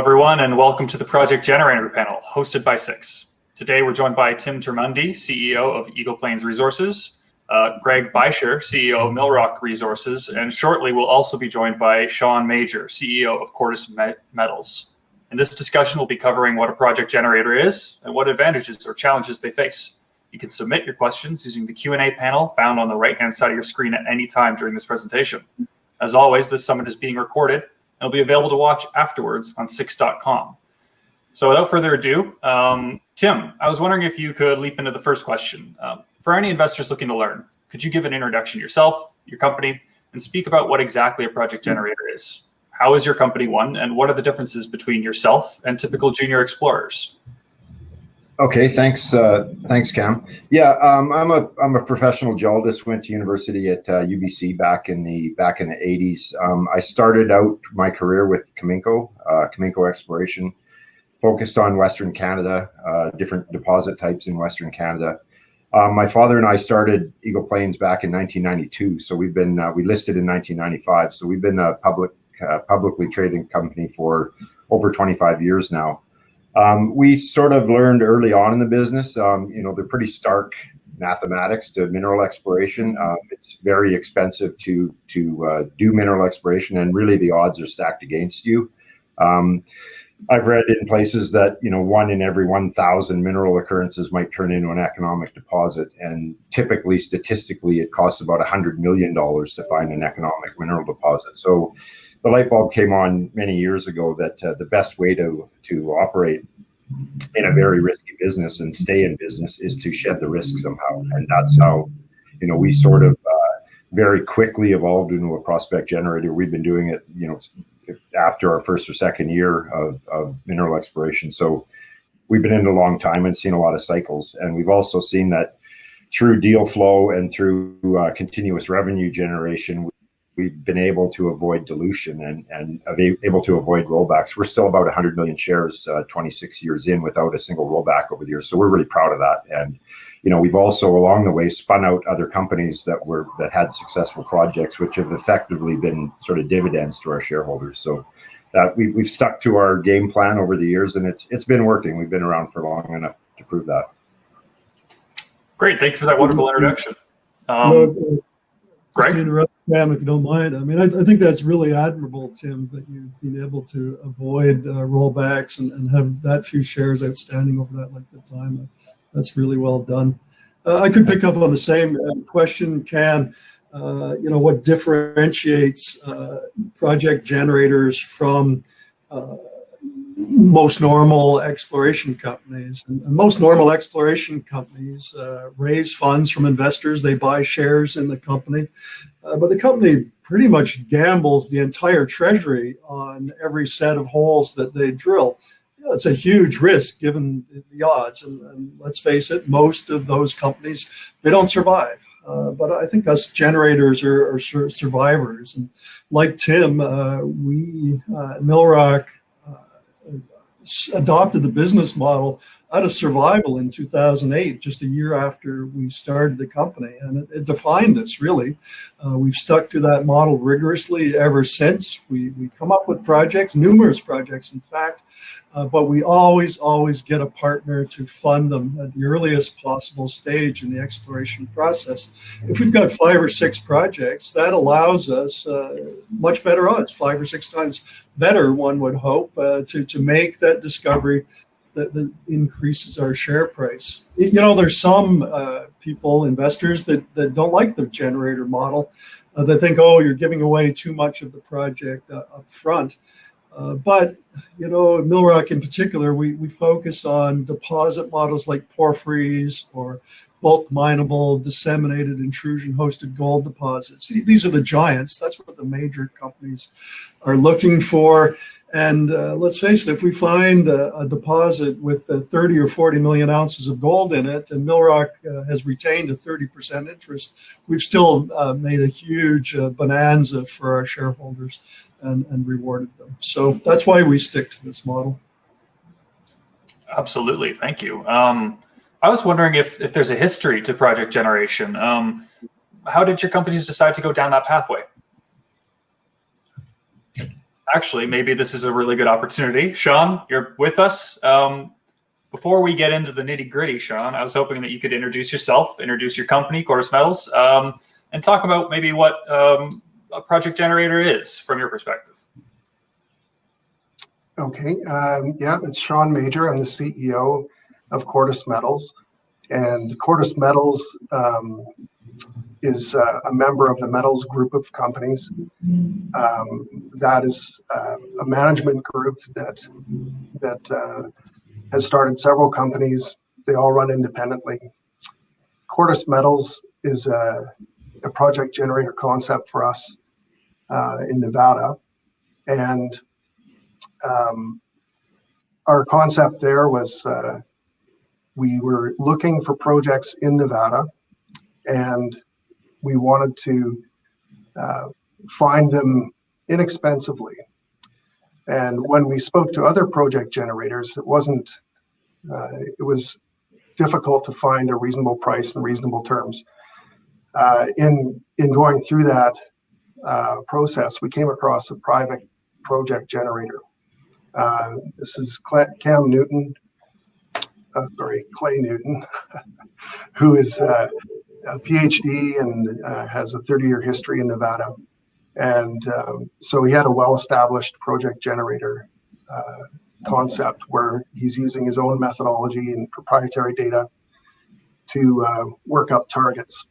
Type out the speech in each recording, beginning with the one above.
everyone, and welcome to the Project Generator panel, hosted by Six. Today, we're joined by Tim Termundi, CEO of Eagle Plains Resources, Greg Beischer, CEO of Millrock Resources, and shortly we'll also be joined by Sean Major, CEO of Quartus Metals. In this discussion, we'll be covering what a project generator is and what advantages or challenges they face. You can submit your questions using the Q&A panel found on the right-hand side of your screen at any time during this presentation. As always, this summit is being recorded and will be available to watch afterwards on six.com. So without further ado, Tim, I was wondering if you could leap into the first question. For any investors looking to learn, could you give an introduction to yourself, your company, and speak about what exactly a project generator is? How is your company one, and what are the differences between yourself and typical junior explorers? Okay, thanks, Cam. Yeah, I'm a professional geologist. Went to university at UBC back in the 80s. I started out my career with Cominco Exploration, focused on Western Canada, different deposit types in Western Canada. My father and I started Eagle Plains back in 1992, so we listed in 1995. So we've been a publicly traded company for over 25 years now. We sort of learned early on in the business, they're pretty stark mathematics to mineral exploration. It's very expensive to do mineral exploration, and really the odds are stacked against you. I've read in places that, 1 in every 1,000 mineral occurrences might turn into an economic deposit. And typically, statistically, it costs about $100 million to find an economic mineral deposit. So the light bulb came on many years ago that the best way to operate in a very risky business and stay in business is to shed the risk somehow. And that's how, we sort of very quickly evolved into a prospect generator. We've been doing it, after our first or second year of mineral exploration. So we've been in a long time and seen a lot of cycles. And we've also seen that through deal flow and through continuous revenue generation, we've been able to avoid dilution and able to avoid rollbacks. We're still about 100 million shares 26 years in without a single rollback over the years. So we're really proud of that. And, we've also along the way spun out other companies that had successful projects, which have effectively been sort of dividends to our shareholders. So we've stuck to our game plan over the years, and it's been working. We've been around for long enough to prove that. Great. Thank you for that wonderful introduction. Just to interrupt, Cam, if you don't mind. I mean, I think that's really admirable, Tim, that you've been able to avoid rollbacks and have that few shares outstanding over that length of time. That's really well done. I could pick up on the same question, Cam. What differentiates project generators from most normal exploration companies? And most normal exploration companies raise funds from investors. They buy shares in the company, but the company pretty much gambles the entire treasury on every set of holes that they drill. It's a huge risk given the odds, and let's face it, most of those companies, they don't survive. But I think us generators are survivors, and like Tim, we at Millrock adopted the business model out of survival in 2008, just a year after we started the company, and it defined us, really. We've stuck to that model rigorously ever since. We come up with projects, numerous projects, in fact, but we always get a partner to fund them at the earliest possible stage in the exploration process. If we've got 5 or 6 projects, that allows us much better odds, 5 or 6 times better, one would hope, to make that discovery that increases our share price. There's some people, investors, that don't like the generator model. They think, you're giving away too much of the project up front. But, at Millrock in particular, we focus on deposit models like porphyries or bulk mineable, disseminated, intrusion-hosted gold deposits. These are the giants. That's what the major companies are looking for. And let's face it, if we find a deposit with 30 or 40 million ounces of gold in it, and Millrock has retained a 30% interest, we've still made a huge bonanza for our shareholders and rewarded them. So that's why we stick to this model. Absolutely. Thank you. I was wondering if there's a history to project generation. How did your companies decide to go down that pathway? actually, maybe this is a really good opportunity. Sean, you're with us. Before we get into the nitty gritty, Sean, I was hoping that you could introduce yourself, introduce your company, Quartus Metals, and talk about maybe what a project generator is from your perspective. Okay. Yeah, it's Sean Major. I'm the CEO of Quartus Metals. And Quartus Metals is a member of the Metals group of companies. That is a management group that has started several companies. They all run independently. Quartus Metals is a project generator concept for us in Nevada. And our concept there was we were looking for projects in Nevada, and we wanted to find them inexpensively. And when we spoke to other project generators, it was difficult to find a reasonable price and reasonable terms. In going through that process, we came across a private project generator. This is Clay Newton, who is a PhD and has a 30-year history in Nevada. And so he had a well-established project generator concept where he's using his own methodology and proprietary data to work up targets.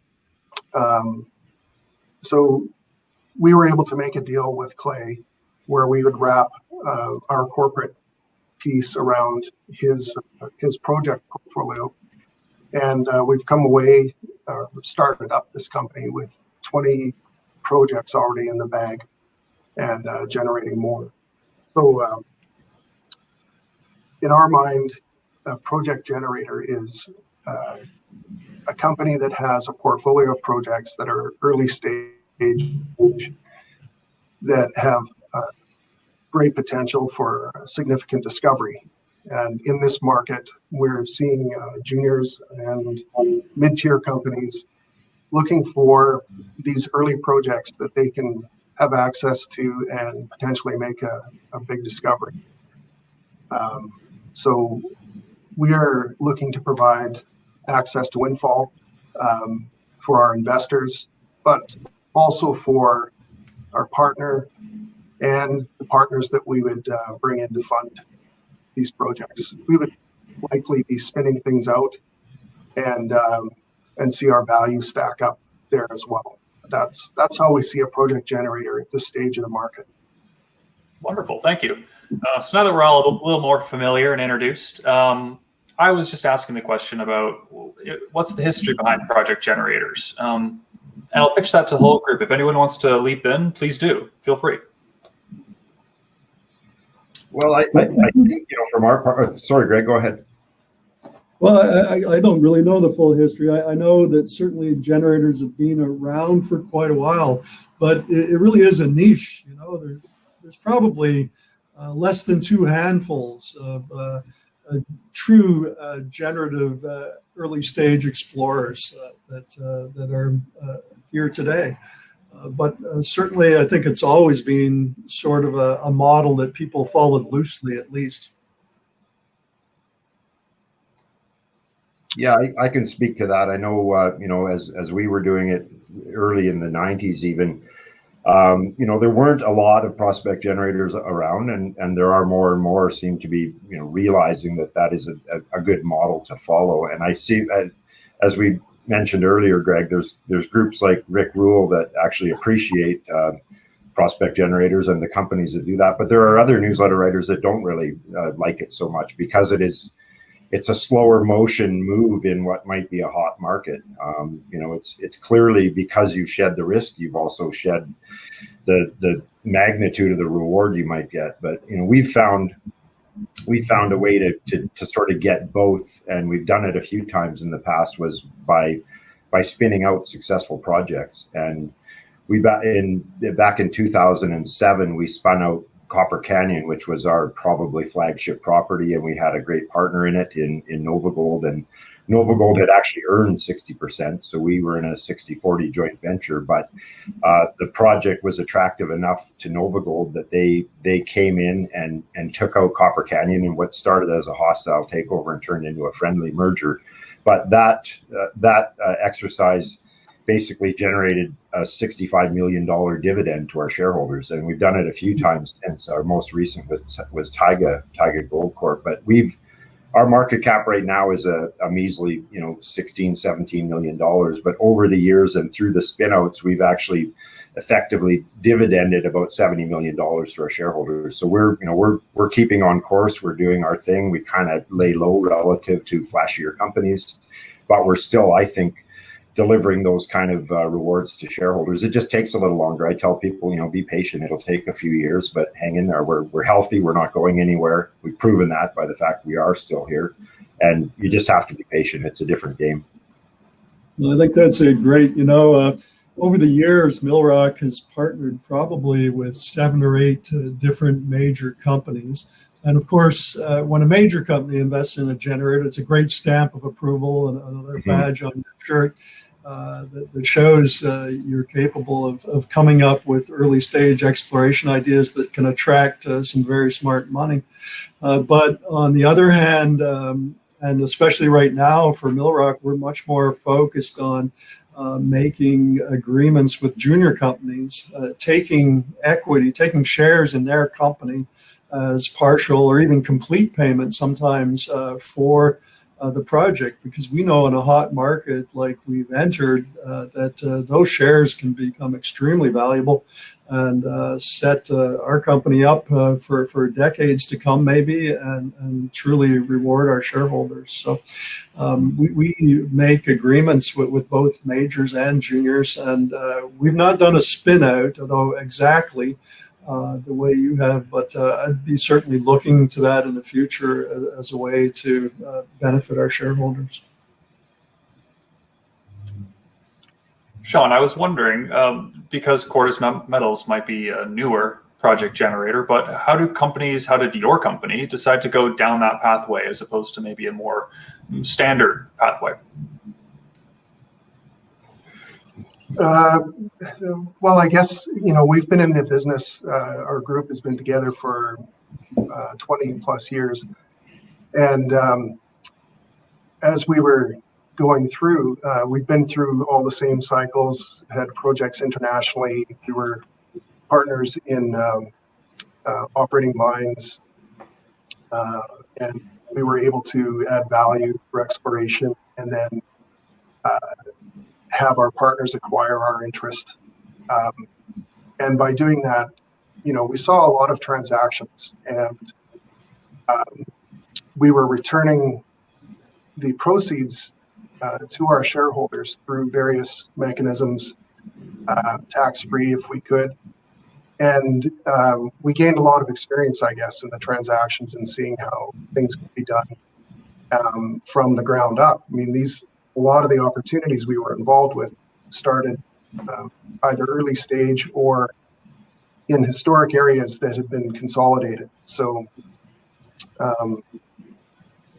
So we were able to make a deal with Clay where we would wrap our corporate piece around his project portfolio. And we've come away, started up this company with 20 projects already in the bag and generating more. So in our mind, a project generator is a company that has a portfolio of projects that are early stage, that have great potential for significant discovery. And in this market, we're seeing juniors and mid-tier companies looking for these early projects that they can have access to and potentially make a big discovery. So we are looking to provide access to windfall for our investors, but also for our partner and the partners that we would bring in to fund these projects. We would likely be spinning things out and see our value stack up there as well. That's how we see a project generator at this stage of the market. Wonderful, thank you. So now that we're all a little more familiar and introduced, I was just asking the question about what's the history behind project generators? And I'll pitch that to the whole group. If anyone wants to leap in, please do. Feel free. Well, I think, from our part, sorry, Greg, go ahead. Well, I don't really know the full history. I know that certainly generators have been around for quite a while, but it really is a niche. There's probably less than 2 handfuls of true generative early stage explorers that are here today. But certainly, I think it's always been sort of a model that people followed loosely, at least. Yeah, I can speak to that. I know, as we were doing it early in the 90s even, there weren't a lot of prospect generators around, and there are more and more seem to be, realizing that is a good model to follow. And I see that, as we mentioned earlier, Greg, there's groups like Rick Rule that actually appreciate prospect generators and the companies that do that. But there are other newsletter writers that don't really like it so much because it's a slower motion move in what might be a hot market. It's clearly because you've shed the risk, you've also shed the magnitude of the reward you might get. But we found a way to sort of get both, and we've done it a few times in the past, was by spinning out successful projects. And back in 2007, we spun out Copper Canyon, which was our probably flagship property, and we had a great partner in it in NovaGold, and NovaGold had actually earned 60%, so we were in a 60-40 joint venture, but the project was attractive enough to NovaGold that they came in and took out Copper Canyon in what started as a hostile takeover and turned into a friendly merger. But that exercise basically generated a $65 million dividend to our shareholders, and we've done it a few times since. Our most recent was Taiga Gold Corp, but our market cap right now is a measly, $16-17 million. But over the years and through the spinouts, we've actually effectively dividended about $70 million to our shareholders. So we're keeping on course. We're doing our thing. We kind of lay low relative to flashier companies, but we're still, I think, delivering those kind of rewards to shareholders. It just takes a little longer. I tell people, be patient. It'll take a few years, but hang in there. We're healthy. We're not going anywhere. We've proven that by the fact we are still here, and you just have to be patient. It's a different game. Well, I think that's a great, over the years, Millrock has partnered probably with 7 or 8 different major companies. And of course, when a major company invests in a generator, it's a great stamp of approval and another badge on your shirt that shows you're capable of coming up with early stage exploration ideas that can attract some very smart money. But on the other hand, and especially right now for Millrock, we're much more focused on making agreements with junior companies, taking equity, taking shares in their company as partial or even complete payment sometimes for the project, because we know in a hot market like we've entered that those shares can become extremely valuable and set our company up for decades to come maybe, and truly reward our shareholders. So we make agreements with both majors and juniors, and we've not done a spin out, although exactly the way you have, but I'd be certainly looking to that in the future as a way to benefit our shareholders. Sean, I was wondering, because Quartus Metals might be a newer project generator, but how did your company decide to go down that pathway as opposed to maybe a more standard pathway? Well, I guess, we've been in the business, our group has been together for 20 plus years. And as we were going through, we've been through all the same cycles, had projects internationally. We were partners in operating mines, and we were able to add value for exploration and then have our partners acquire our interest. And by doing that, we saw a lot of transactions, and we were returning the proceeds to our shareholders through various mechanisms, tax-free if we could. And we gained a lot of experience, I guess, in the transactions and seeing how things could be done from the ground up. I mean, a lot of the opportunities we were involved with started either early stage or in historic areas that had been consolidated. So,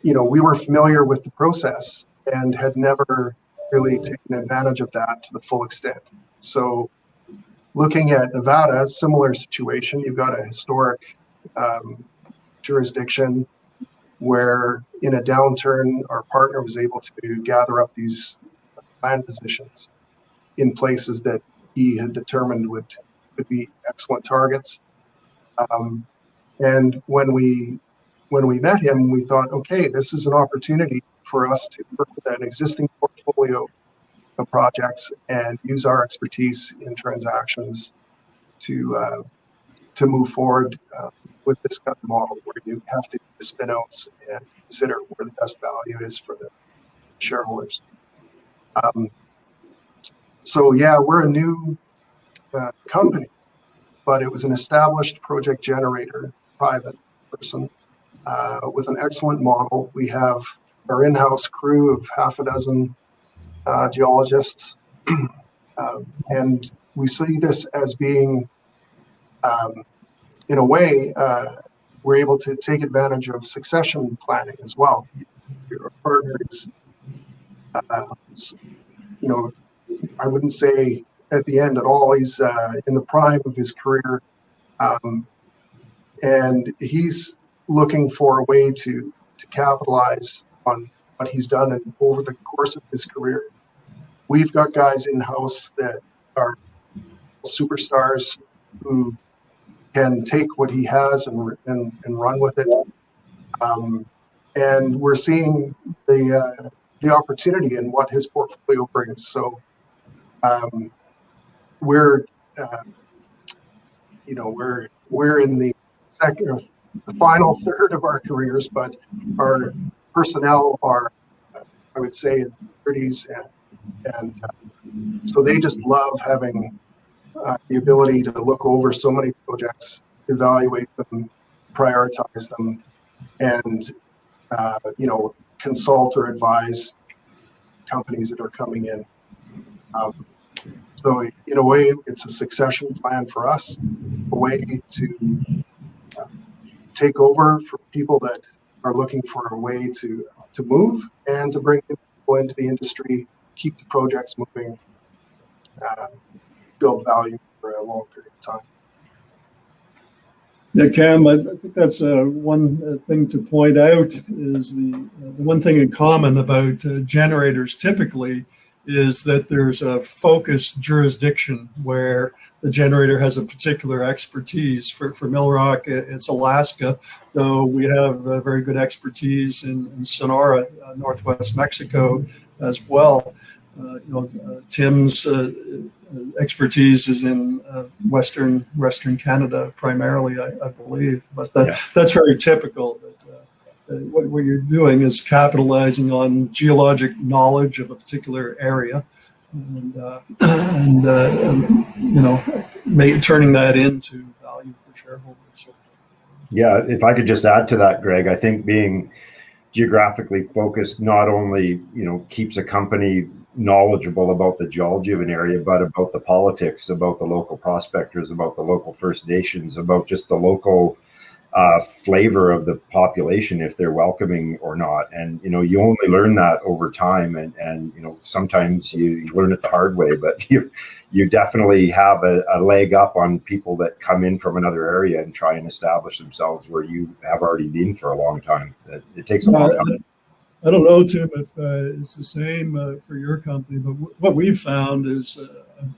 we were familiar with the process and had never really taken advantage of that to the full extent. So looking at Nevada, similar situation, you've got a historic jurisdiction where in a downturn, our partner was able to gather up these land positions in places that he had determined would be excellent targets. And when we met him, we thought, okay, this is an opportunity for us to work with an existing portfolio of projects and use our expertise in transactions to move forward with this kind of model where you have to do the spin-outs and consider where the best value is for the shareholders. So yeah, we're a new company, but it was an established project generator, private person, with an excellent model. We have our in-house crew of half a dozen geologists, and we see this as being in a way, we're able to take advantage of succession planning as well. Your partner is, I wouldn't say at the end at all. He's in the prime of his career, and he's looking for a way to capitalize on what he's done and over the course of his career. We've got guys in-house that are superstars who can take what he has and run with it. And we're seeing the opportunity in what his portfolio brings. So we're in the second or the final third of our careers, but our personnel are, I would say, in the 30s, and so they just love having the ability to look over so many projects, evaluate them, prioritize them, and consult or advise companies that are coming in. So in a way, it's a succession plan for us, a way to take over for people that are looking for a way to move and to bring people into the industry, keep the projects moving, build value for a long period of time. Yeah, Cam, I think that's one thing to point out is the one thing in common about generators typically is that there's a focused jurisdiction where the generator has a particular expertise. For Millrock, it's Alaska, though we have very good expertise in Sonora, Northwest Mexico as well. Tim's expertise is in Western Canada primarily, I believe, but that's very typical. That what you're doing is capitalizing on geologic knowledge of a particular area, and turning that into value for shareholders. Yeah, if I could just add to that, Greg, I think being geographically focused not only keeps a company knowledgeable about the geology of an area, but about the politics, about the local prospectors, about the local First Nations, about just the local flavor of the population, if they're welcoming or not. And you only learn that over time, and sometimes you learn it the hard way, but you definitely have a leg up on people that come in from another area and try and establish themselves where you have already been for a long time. It takes a long time. I don't know, Tim, if it's the same for your company, but what we've found is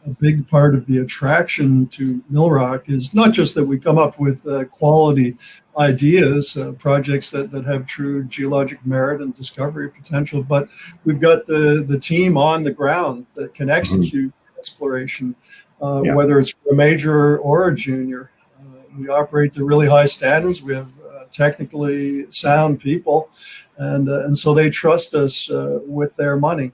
a big part of the attraction to Millrock is not just that we come up with quality ideas, projects that have true geologic merit and discovery potential, but we've got the team on the ground that can execute exploration, whether it's a major or a junior. We operate to really high standards. We have technically sound people, and so they trust us with their money,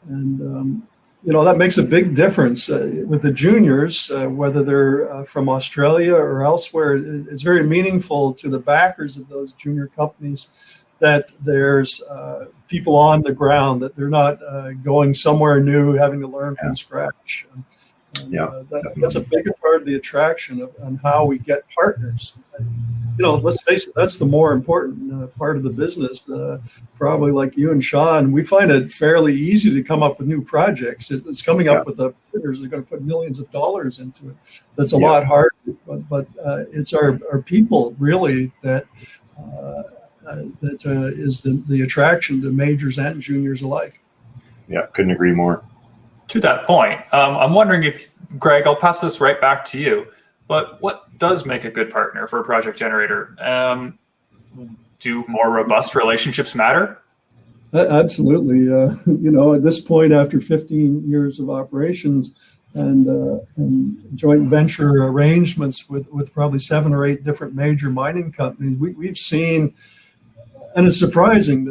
and that makes a big difference with the juniors, whether they're from Australia or elsewhere. It's very meaningful to the backers of those junior companies that there's people on the ground, that they're not going somewhere new, having to learn from scratch. That's a big part of the attraction on how we get partners. Let's face it, that's the more important part of the business. Probably like you and Sean, we find it fairly easy to come up with new projects. It's coming up with the partners that are going to put millions of dollars into it. That's a lot harder, but it's our people really that is the attraction to majors and juniors alike. Yeah, couldn't agree more. To that point, I'm wondering if, Greg, I'll pass this right back to you, but what does make a good partner for a project generator? Do more robust relationships matter? Absolutely. At this point, after 15 years of operations and joint venture arrangements with probably 7 or 8 different major mining companies, we've seen, and it's surprising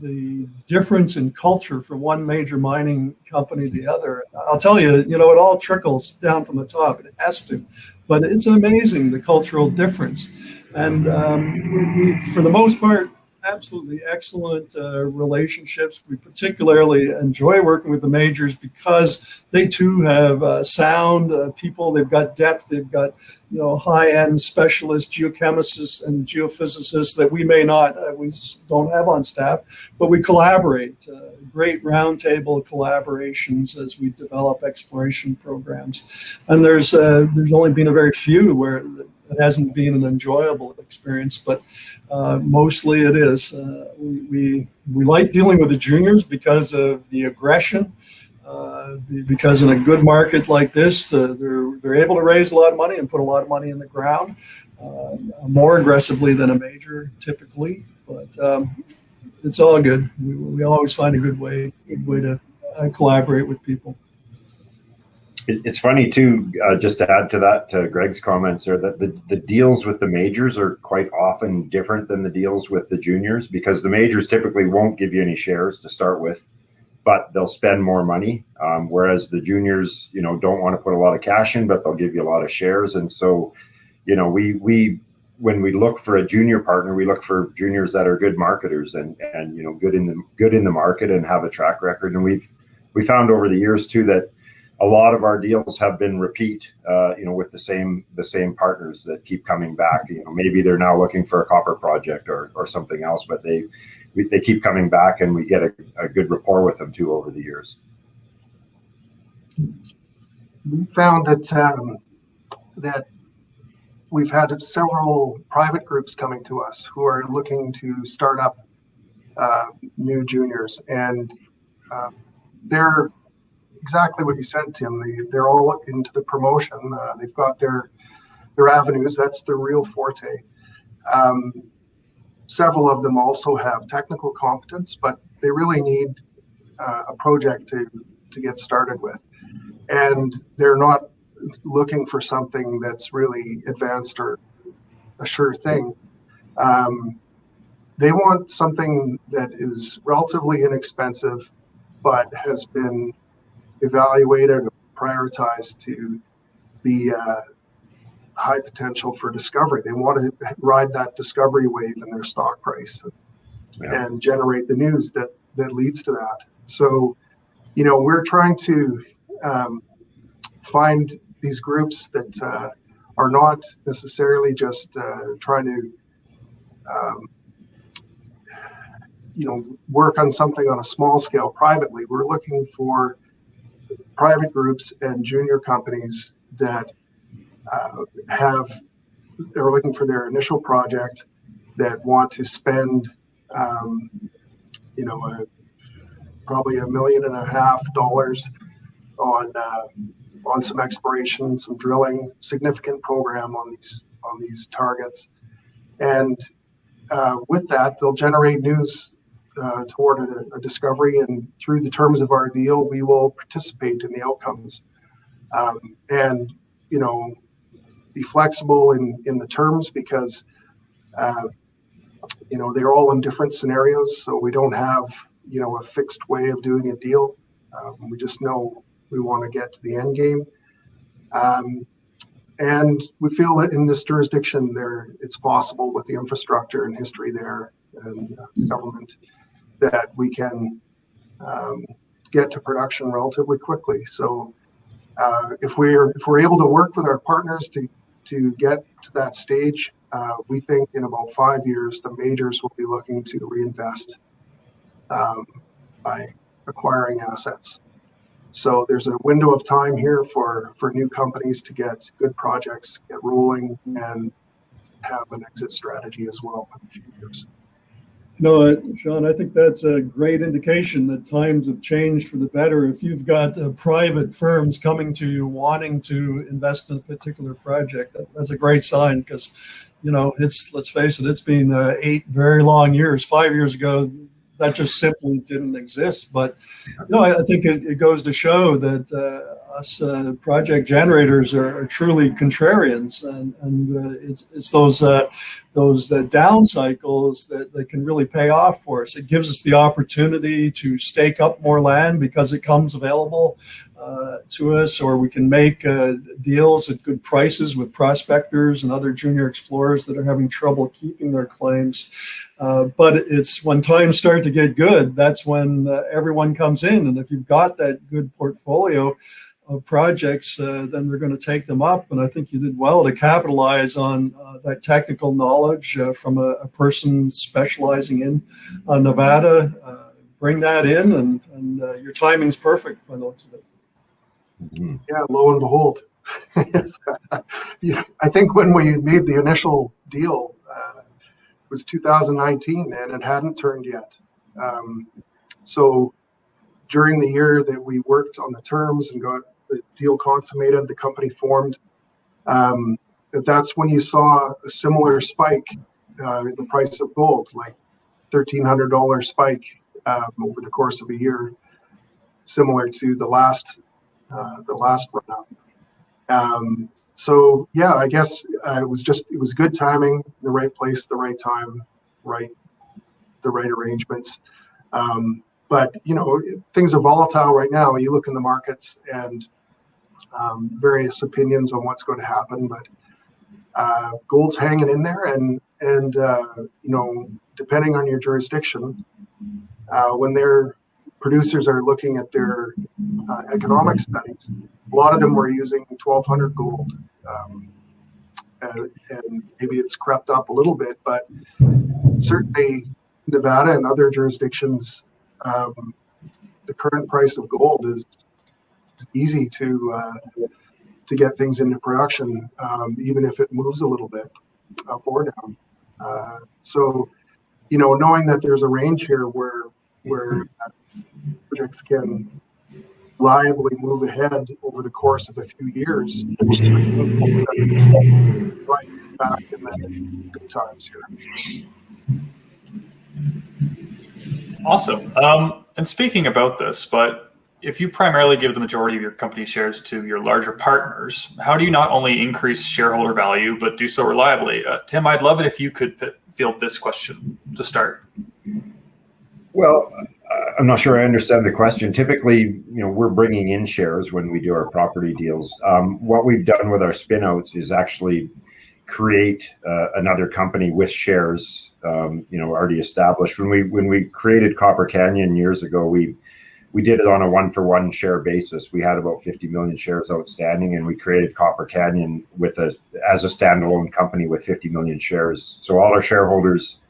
the difference in culture from one major mining company to the other. I'll tell you, it all trickles down from the top. It has to, but it's amazing the cultural difference. And we for the most part, absolutely excellent relationships. We particularly enjoy working with the majors because they too have sound people. They've got depth. They've got high-end specialists, geochemists and geophysicists that we may not, we don't have on staff, but we collaborate. Great roundtable collaborations as we develop exploration programs. And there's only been a very few where it hasn't been an enjoyable experience, but mostly it is. We like dealing with the juniors because of the aggression. Because in a good market like this, they're able to raise a lot of money and put a lot of money in the ground, more aggressively than a major typically. But it's all good. We always find a good way to collaborate with people. It's funny too, just to add to that, to Greg's comments there, that the deals with the majors are quite often different than the deals with the juniors, because the majors typically won't give you any shares to start with, but they'll spend more money. Whereas the juniors, don't want to put a lot of cash in, but they'll give you a lot of shares. And so, we when we look for a junior partner, we look for juniors that are good marketers and good in the market and have a track record. And we found over the years too that a lot of our deals have been repeat, with the same partners that keep coming back. Maybe they're now looking for a copper project or something else, but they keep coming back, and we get a good rapport with them too over the years. We found that we've had several private groups coming to us who are looking to start up new juniors, and they're exactly what you said, Tim. They're all into the promotion. They've got their avenues. That's their real forte. Several of them also have technical competence, but they really need a project to get started with. And they're not looking for something that's really advanced or a sure thing. They want something that is relatively inexpensive, but has been evaluated and prioritized to be high potential for discovery. They want to ride that discovery wave in their stock price and generate the news that leads to that. So, we're trying to find these groups that are not necessarily just trying to work on something on a small scale privately. We're looking for private groups and junior companies that they're looking for their initial project, that want to spend probably $1.5 million on some exploration, some drilling, significant program on these targets. And with that, they'll generate news toward a discovery, and through the terms of our deal, we will participate in the outcomes, and be flexible in the terms, because they're all in different scenarios, so we don't have a fixed way of doing a deal. We just know we want to get to the end game, and we feel that in this jurisdiction it's possible, with the infrastructure and history there and government, that we can get to production relatively quickly. So if we're able to work with our partners to get to that stage, we think in about 5 years the majors will be looking to reinvest by acquiring assets. So there's a window of time here for new companies to get good projects, get rolling, and have an exit strategy as well in a few years. Sean, I think that's a great indication that times have changed for the better. If you've got private firms coming to you wanting to invest in a particular project, that's a great sign, because, let's face it, it's been 8 very long years. 5 years ago, that just simply didn't exist. But, I think it goes to show that us project generators are truly contrarians, and it's those those down cycles that can really pay off for us. It gives us the opportunity to stake up more land because it comes available to us, or we can make deals at good prices with prospectors and other junior explorers that are having trouble keeping their claims. But it's when times start to get good, that's when everyone comes in. And if you've got that good portfolio of projects, then they're going to take them up. And I think you did well to capitalize on that technical knowledge from a person specializing in Nevada. Bring that in, and your timing's perfect by the looks of it. Mhm. Yeah, lo and behold. It's, I think when we made the initial deal, it was 2019, and it hadn't turned yet. So during the year that we worked on the terms and got the deal consummated, the company formed, that's when you saw a similar spike in the price of gold, like $1,300 spike over the course of a year, similar to the last run up. So yeah, I guess it was good timing, the right place, the right time, the right arrangements. But things are volatile right now. You look in the markets and various opinions on what's going to happen, but gold's hanging in there, and depending on your jurisdiction, when their producers are looking at their economic studies, a lot of them were using 1,200 gold, and maybe it's crept up a little bit, but certainly Nevada and other jurisdictions, the current price of gold is easy to get things into production, even if it moves a little bit up or down. So, knowing that there's a range here where projects can reliably move ahead over the course of a few years, right back in the good times here. Awesome. And speaking about this, but if you primarily give the majority of your company shares to your larger partners, how do you not only increase shareholder value, but do so reliably? Tim, I'd love it if you could field this question to start. Well, I'm not sure I understand the question. Typically, we're bringing in shares when we do our property deals. What we've done with our spinouts is actually create another company with shares, already established. When we created Copper Canyon years ago, we did it on a 1-for-1 share basis. We had about 50 million shares outstanding, and we created Copper Canyon as a standalone company with 50 million shares. So all our shareholders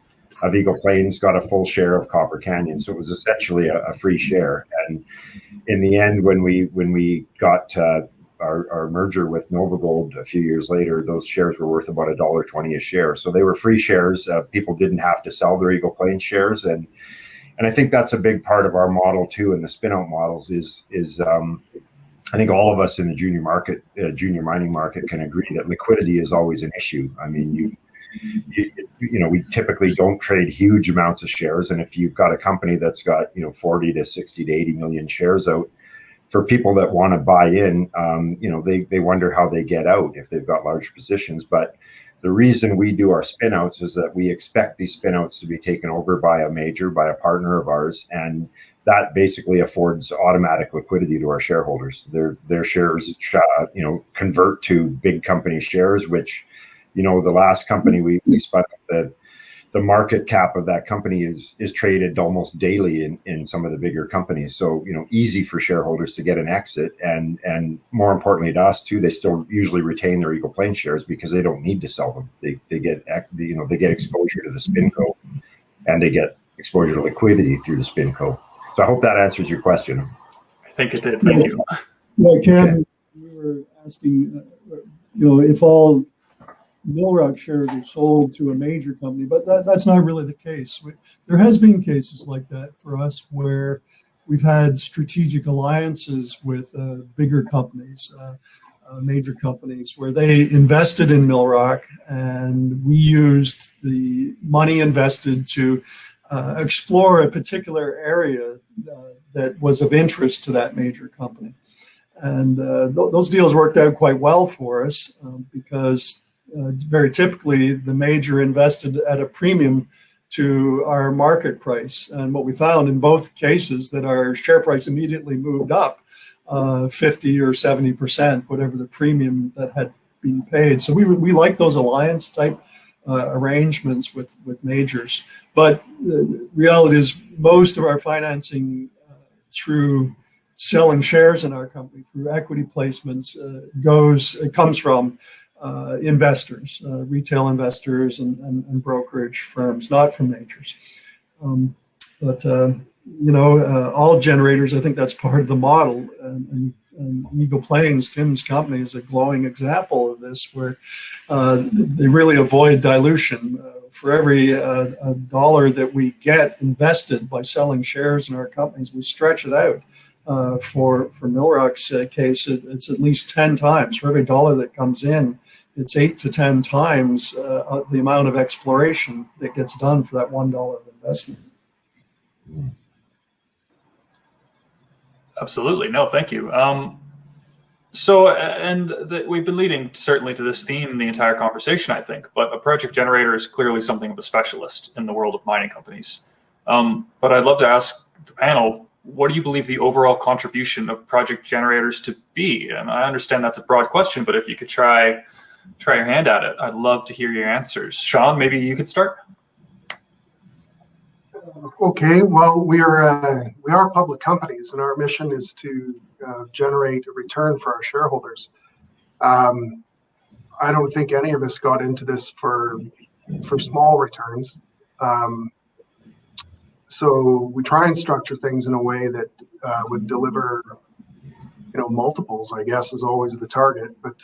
of Eagle Plains got a full share of Copper Canyon. So it was essentially a free share. And in the end, when we got our merger with NovaGold a few years later, those shares were worth about $1.20 a share. So they were free shares. People didn't have to sell their Eagle Plains shares, and I think that's a big part of our model too, and the spin-out models is I think all of us in the junior mining market can agree that liquidity is always an issue. I mean, we typically don't trade huge amounts of shares, and if you've got a company that's got 40 to 60 to 80 million shares out, for people that want to buy in, they wonder how they get out if they've got large positions. But the reason we do our spinouts is that we expect these spinouts to be taken over by a partner of ours, and that basically affords automatic liquidity to our shareholders. Their shares, convert to big company shares, which, the last company we spun up, the market cap of that company is traded almost daily in some of the bigger companies. So, easy for shareholders to get an exit, and more importantly to us too, they still usually retain their Eagle Plains shares because they don't need to sell them. They get exposure to the SpinCo, and they get exposure to liquidity through the SpinCo. So I hope that answers your question. I think it did. Thank you. Yeah, Cam, we were asking, if all Millrock shares are sold to a major company, but that's not really the case. There has been cases like that for us where we've had strategic alliances with bigger companies, major companies, where they invested in Millrock, and we used the money invested to explore a particular area that was of interest to that major company. And those deals worked out quite well for us because very typically, the major invested at a premium to our market price. And what we found in both cases, that our share price immediately moved up 50 or 70%, whatever the premium that had been paid. So we like those alliance type arrangements with majors. But the reality is most of our financing through selling shares in our company, through equity placements, comes from investors, retail investors and brokerage firms, not from majors. But all generators, I think that's part of the model. And Eagle Plains, Tim's company, is a glowing example of this, where they really avoid dilution. For every dollar that we get invested by selling shares in our companies, we stretch it out. For Millrock's case, it's at least 10 times. For every dollar that comes in, it's 8 to 10 times the amount of exploration that gets done for that $1 of investment. Absolutely. No, thank you. We've been leading certainly to this theme the entire conversation, I think, but a project generator is clearly something of a specialist in the world of mining companies. But I'd love to ask the panel, what do you believe the overall contribution of project generators to be? And I understand that's a broad question, but if you could try your hand at it, I'd love to hear your answers. Sean, maybe you could start. Okay, well, we are public companies, and our mission is to generate a return for our shareholders. I don't think any of us got into this for small returns. So we try and structure things in a way that would deliver, multiples, I guess, is always the target. But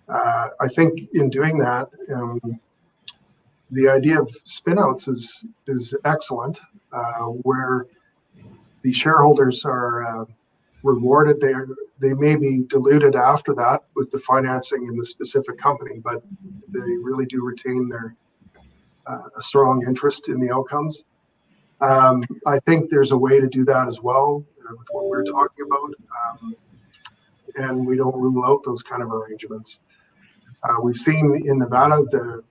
I think in doing that, the idea of spinouts is excellent, where the shareholders are rewarded. They may be diluted after that with the financing in the specific company, but they really do retain their a strong interest in the outcomes. I think there's a way to do that as well with what we're talking about, and we don't rule out those kind of arrangements. We've seen in Nevada the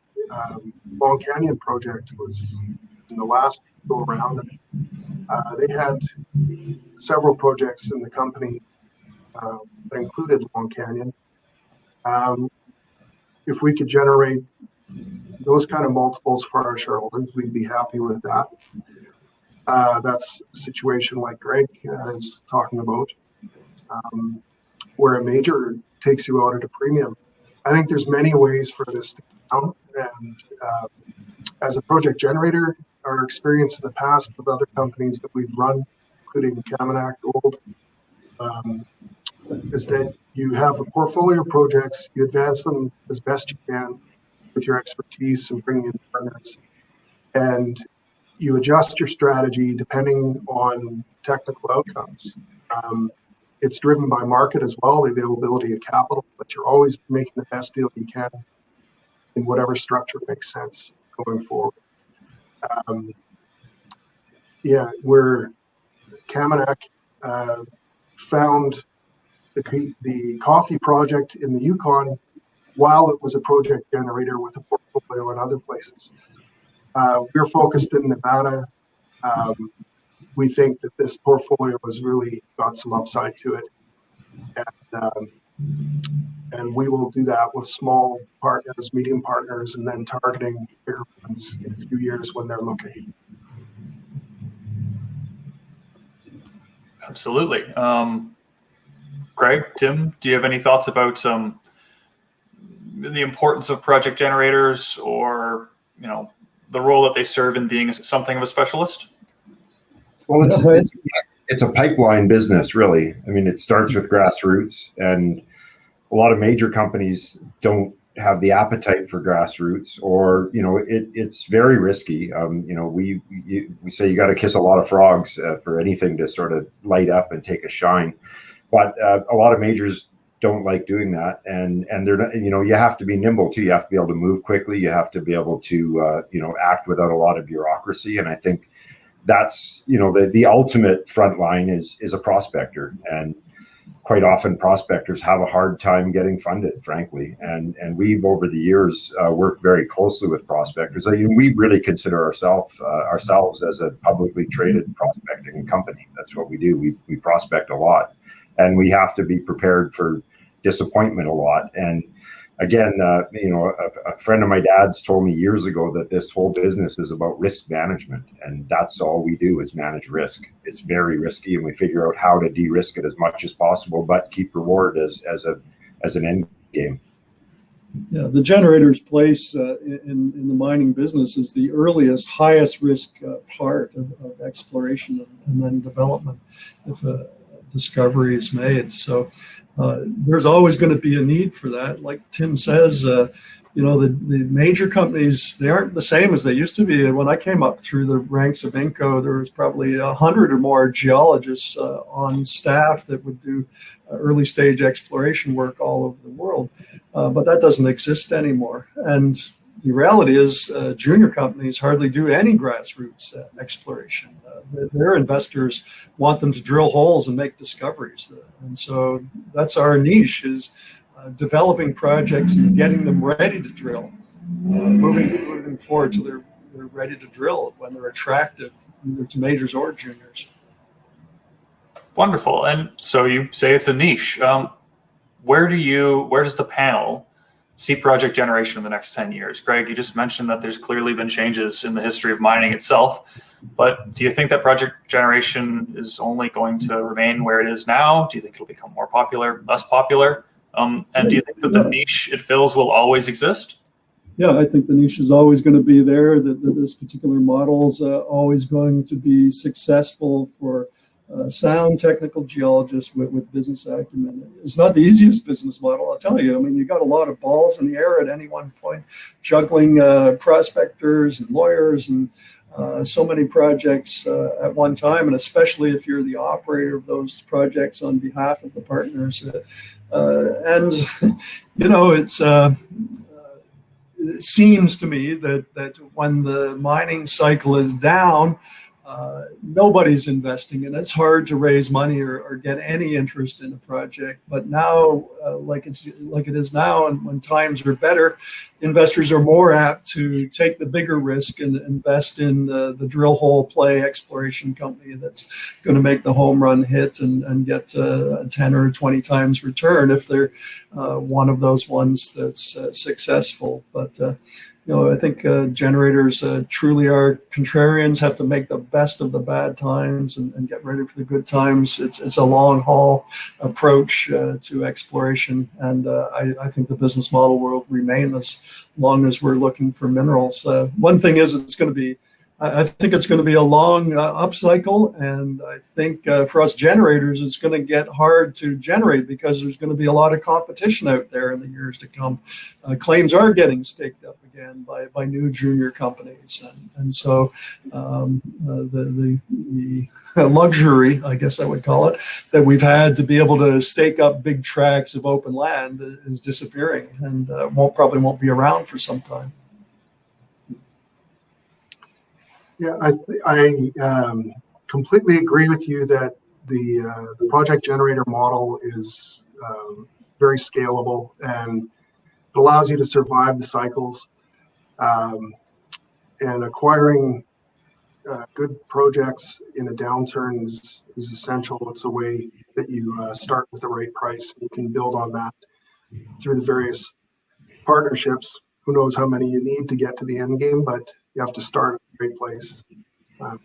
Long Canyon project was in the last go around. They had several projects in the company that included Long Canyon. If we could generate those kind of multiples for our shareholders, we'd be happy with that. That's a situation like Greg is talking about, where a major takes you out at a premium. I think there's many ways for this to come. And as a project generator, our experience in the past with other companies that we've run, including Kaminak Gold, is that you have a portfolio of projects, you advance them as best you can with your expertise and bring in partners. And you adjust your strategy depending on technical outcomes. It's driven by market as well, the availability of capital, but you're always making the best deal you can in whatever structure makes sense going forward. Where Kaminak found the coffee project in the Yukon while it was a project generator with a portfolio in other places. We're focused in Nevada. We think that this portfolio has really got some upside to it. And we will do that with small partners, medium partners, and then targeting bigger ones in a few years when they're looking. Absolutely. Greg, Tim, do you have any thoughts about the importance of project generators, or the role that they serve in being something of a specialist? Well, it's a pipeline business, really. I mean, it starts with grassroots, and a lot of major companies don't have the appetite for grassroots, or it's very risky. We say you got to kiss a lot of frogs for anything to sort of light up and take a shine, but a lot of majors don't like doing that, and they're not, you have to be nimble too. You have to be able to move quickly. You have to be able to act without a lot of bureaucracy, and I think that's the ultimate front line is a prospector. And quite often prospectors have a hard time getting funded, frankly. And we've over the years worked very closely with prospectors. I mean, we really consider ourselves as a publicly traded prospecting company. That's what we do. We prospect a lot, and we have to be prepared for disappointment a lot. And again, a friend of my dad's told me years ago that this whole business is about risk management, and that's all we do is manage risk. It's very risky, and we figure out how to de-risk it as much as possible, but keep reward as an end game. Yeah, the generator's place in the mining business is the earliest, highest risk part of exploration and then development if a discovery is made. So there's always going to be a need for that. Like Tim says, the major companies, they aren't the same as they used to be. When I came up through the ranks of Inco, there was probably 100 or more geologists on staff that would do early stage exploration work all over the world. But that doesn't exist anymore. And the reality is junior companies hardly do any grassroots exploration. Their investors want them to drill holes and make discoveries. And so that's our niche, is developing projects and getting them ready to drill, moving them forward till they're ready to drill when they're attractive, either to majors or juniors. Wonderful. And so you say it's a niche. Where does the panel see project generation in the next 10 years? Greg, you just mentioned that there's clearly been changes in the history of mining itself, but do you think that project generation is only going to remain where it is now? Do you think it'll become more popular, less popular? And do you think that the niche it fills will always exist? Yeah, I think the niche is always going to be there, that this particular model is always going to be successful for sound technical geologists with business acumen. It's not the easiest business model, I'll tell you. I mean, you got a lot of balls in the air at any one point, juggling prospectors and lawyers and so many projects at one time, and especially if you're the operator of those projects on behalf of the partners. It seems to me that when the mining cycle is down, nobody's investing, and it's hard to raise money or get any interest in a project. But now, like it is now, and when times are better, investors are more apt to take the bigger risk and invest in the drill hole play exploration company that's going to make the home run hit and get a 10 or 20 times return if they're one of those ones that's successful. But I think generators truly are contrarians, have to make the best of the bad times and get ready for the good times. It's a long haul approach to exploration, and I think the business model will remain as long as we're looking for minerals. One thing is I think it's going to be a long upcycle, and I think for us generators, it's going to get hard to generate because there's going to be a lot of competition out there in the years to come. Claims are getting staked up again by new junior companies, and so the luxury, I guess I would call it, that we've had to be able to stake up big tracts of open land is disappearing, and probably won't be around for some time. Yeah, I completely agree with you that the project generator model is very scalable, and it allows you to survive the cycles. And acquiring good projects in a downturn is essential. It's a way that you start with the right price. You can build on that through the various partnerships. Who knows how many you need to get to the end game, but you have to start at a great place. I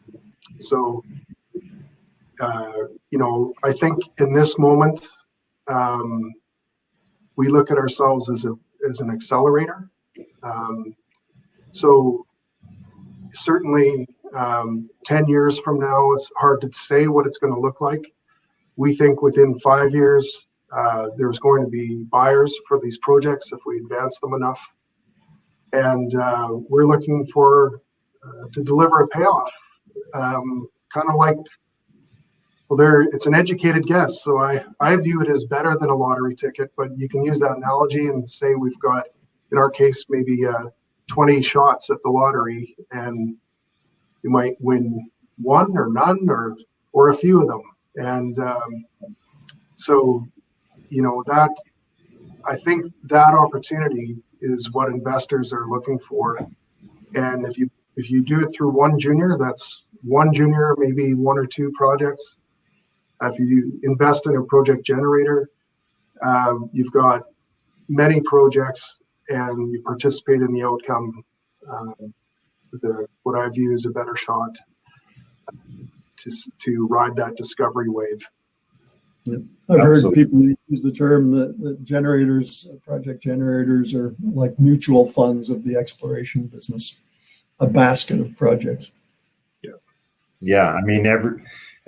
think in this moment, we look at ourselves as an accelerator. So certainly 10 years from now, it's hard to say what it's going to look like. We think within 5 years, there's going to be buyers for these projects if we advance them enough. And we're looking for to deliver a payoff. Kind of like, it's an educated guess. So I view it as better than a lottery ticket, but you can use that analogy and say we've got, in our case, maybe 20 shots at the lottery, and you might win one or none or a few of them. And So, that, I think that opportunity is what investors are looking for. And if you do it through one junior, that's one junior, maybe one or two projects. If you invest in a project generator, you've got many projects and you participate in the outcome with what I view as a better shot to ride that discovery wave. Yeah. I've heard people use the term that generators, project generators, are like mutual funds of the exploration business, a basket of projects. Yeah, I mean,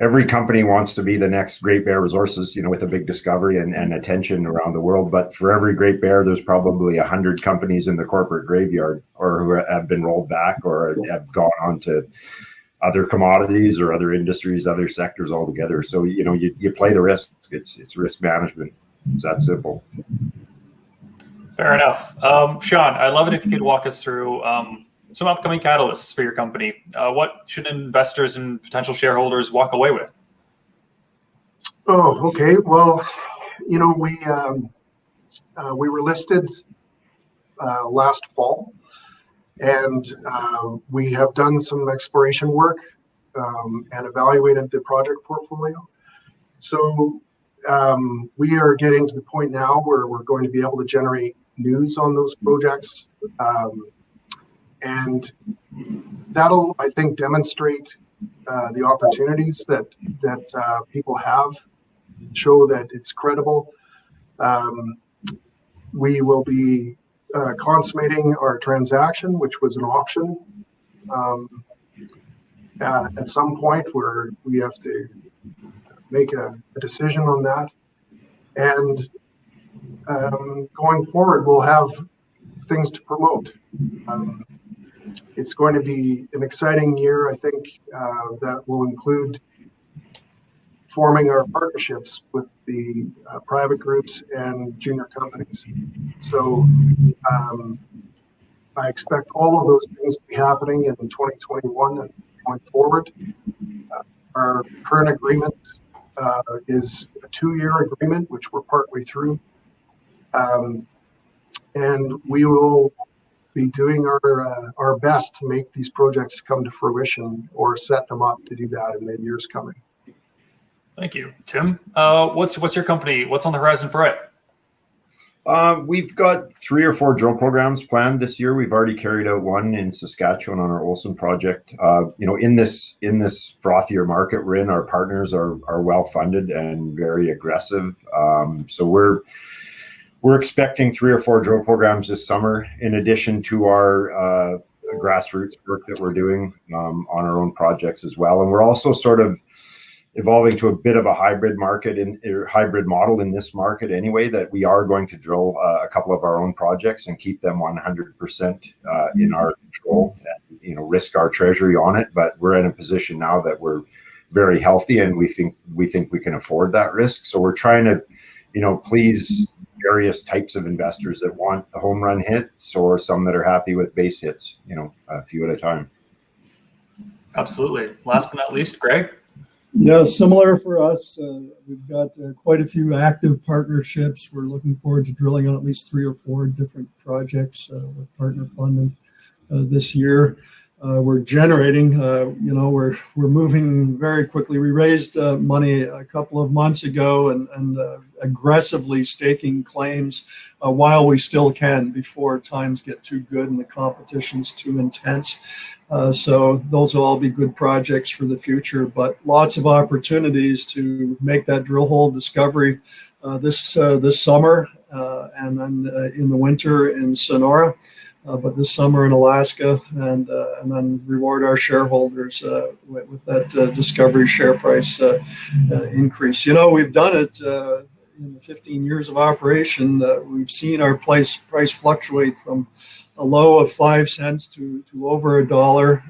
every company wants to be the next Great Bear Resources, with a big discovery and attention around the world. But for every Great Bear, there's probably 100 companies in the corporate graveyard, or who have been rolled back, or have gone on to other commodities or other industries, other sectors altogether. So, you play the risk. It's risk management. It's that simple. Fair enough. Sean, I'd love it if you could walk us through some upcoming catalysts for your company. What should investors and potential shareholders walk away with? Oh, okay. Well, we were listed last fall, and we have done some exploration work and evaluated the project portfolio. So we are getting to the point now where we're going to be able to generate news on those projects. And that'll, I think, demonstrate the opportunities that people have, show that it's credible. We will be consummating our transaction, which was an auction, at some point where we have to make a decision on that. And going forward, we'll have things to promote. It's going to be an exciting year, I think, that will include forming our partnerships with the private groups and junior companies. So I expect all of those things to be happening in 2021 and going forward. Our current agreement is a 2-year agreement, which we're partway through. And we will be doing our best to make these projects come to fruition, or set them up to do that in the years coming. Thank you. Tim, what's your company? What's on the horizon for it? We've got 3 or 4 drill programs planned this year. We've already carried out one in Saskatchewan on our Olson project. In this frothier market we're in, our partners are well funded and very aggressive. So we're expecting 3 or 4 drill programs this summer, in addition to our grassroots work that we're doing on our own projects as well. And we're also sort of evolving to a bit of a hybrid model in this market anyway, that we are going to drill a couple of our own projects and keep them 100% in our control, and, risk our treasury on it. But we're in a position now that we're very healthy, and we think we can afford that risk. So we're trying to, please various types of investors that want the home run hits, or some that are happy with base hits, a few at a time. Absolutely. Last but not least, Greg? Yeah, similar for us. We've got quite a few active partnerships. We're looking forward to drilling on at least 3 or 4 different projects with partner funding this year. We're generating, we're moving very quickly. We raised money a couple of months ago and aggressively staking claims while we still can, before times get too good and the competition's too intense. So those will all be good projects for the future, but lots of opportunities to make that drill hole discovery this summer, and then in the winter in Sonora. But this summer in Alaska, and then reward our shareholders with that discovery share price increase. We've done it in the 15 years of operation. We've seen our price fluctuate from a low of 5 cents to over $1,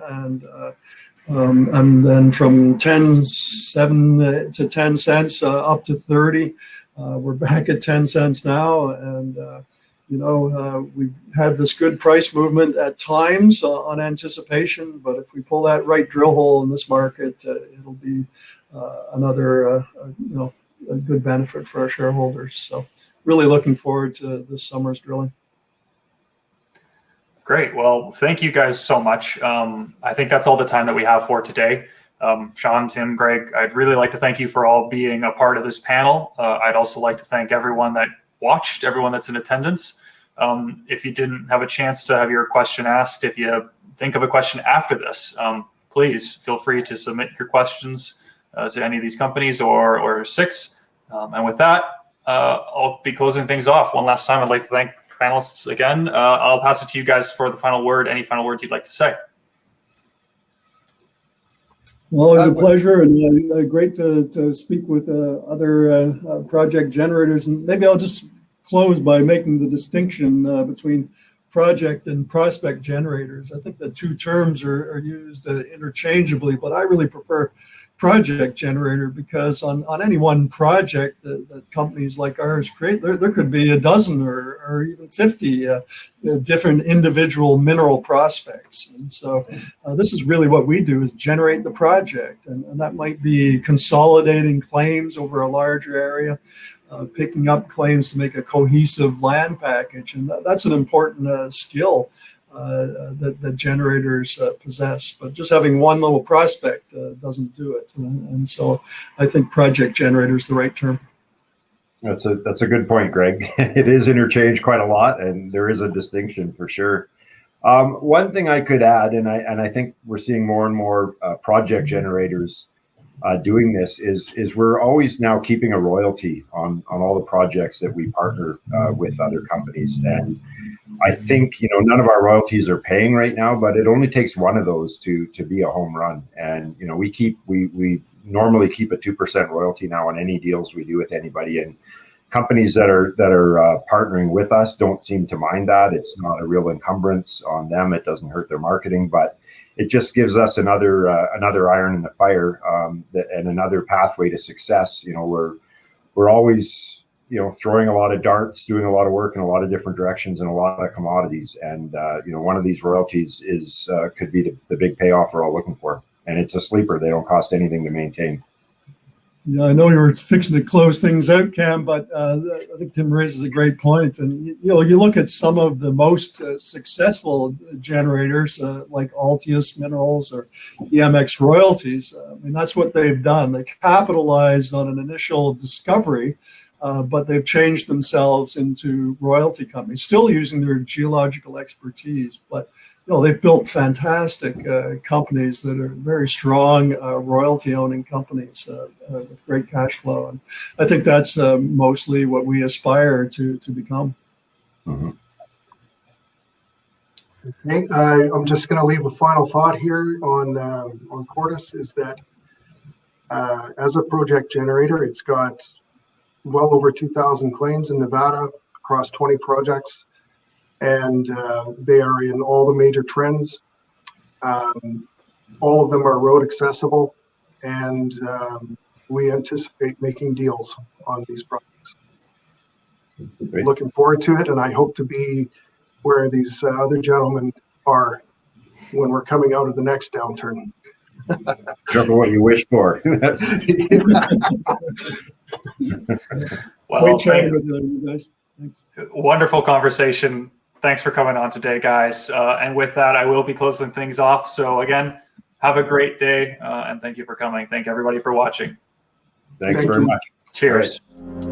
and then from 7 to 10 cents up to 30. We're back at 10 cents now, and we've had this good price movement at times on anticipation, but if we pull that right drill hole in this market, it'll be another a good benefit for our shareholders. So really looking forward to this summer's drilling. Great. Well, thank you guys so much. I think that's all the time that we have for today. Sean, Tim, Greg, I'd really like to thank you for all being a part of this panel. I'd also like to thank everyone that watched, everyone that's in attendance. If you didn't have a chance to have your question asked, if you think of a question after this, please feel free to submit your questions to any of these companies or SIX. And with that, I'll be closing things off. One last time, I'd like to thank panelists again. I'll pass it to you guys for the final word. Any final word you'd like to say? Well, always a pleasure, and great to speak with other project generators. And maybe I'll just close by making the distinction between project and prospect generators. I think the two terms are used interchangeably, but I really prefer project generator because on any one project that companies like ours create, there could be a dozen or even 50 different individual mineral prospects. And so this is really what we do, is generate the project. And that might be consolidating claims over a larger area, picking up claims to make a cohesive land package. And that's an important skill that generators possess. But just having one little prospect doesn't do it. And so I think project generator is the right term. That's a good point, Greg. It is interchanged quite a lot, and there is a distinction for sure. One thing I could add, and I think we're seeing more and more project generators doing this, is we're always now keeping a royalty on all the projects that we partner with other companies. And I think, none of our royalties are paying right now, but it only takes one of those to be a home run. And we normally keep a 2% royalty now on any deals we do with anybody. And companies that are partnering with us don't seem to mind that. It's not a real encumbrance on them. It doesn't hurt their marketing, but it just gives us another iron in the fire, and another pathway to success. We're always throwing a lot of darts, doing a lot of work in a lot of different directions and a lot of commodities. And one of these royalties could be the big payoff we're all looking for. And it's a sleeper. They don't cost anything to maintain. Yeah, I know you were fixing to close things out, Cam, but I think Tim raises a great point. And you look at some of the most successful generators like Altius Minerals or EMX Royalties. I mean, that's what they've done. They capitalized on an initial discovery, but they've changed themselves into royalty companies, still using their geological expertise. But they've built fantastic companies that are very strong royalty-owning companies with great cash flow. And I think that's mostly what we aspire to become. Mm-hmm. Okay, I'm just going to leave a final thought here on Quartus, is that as a project generator, it's got well over 2,000 claims in Nevada across 20 projects. And they are in all the major trends. All of them are road accessible, and we anticipate making deals on these projects. Great. Looking forward to it, and I hope to be where these other gentlemen are when we're coming out of the next downturn. Careful what you wish for. Well, Great chatting with you guys. Thanks. Wonderful conversation. Thanks for coming on today, guys. And with that, I will be closing things off. So again, have a great day, and thank you for coming. Thank everybody for watching. Thanks very much. Cheers. Right.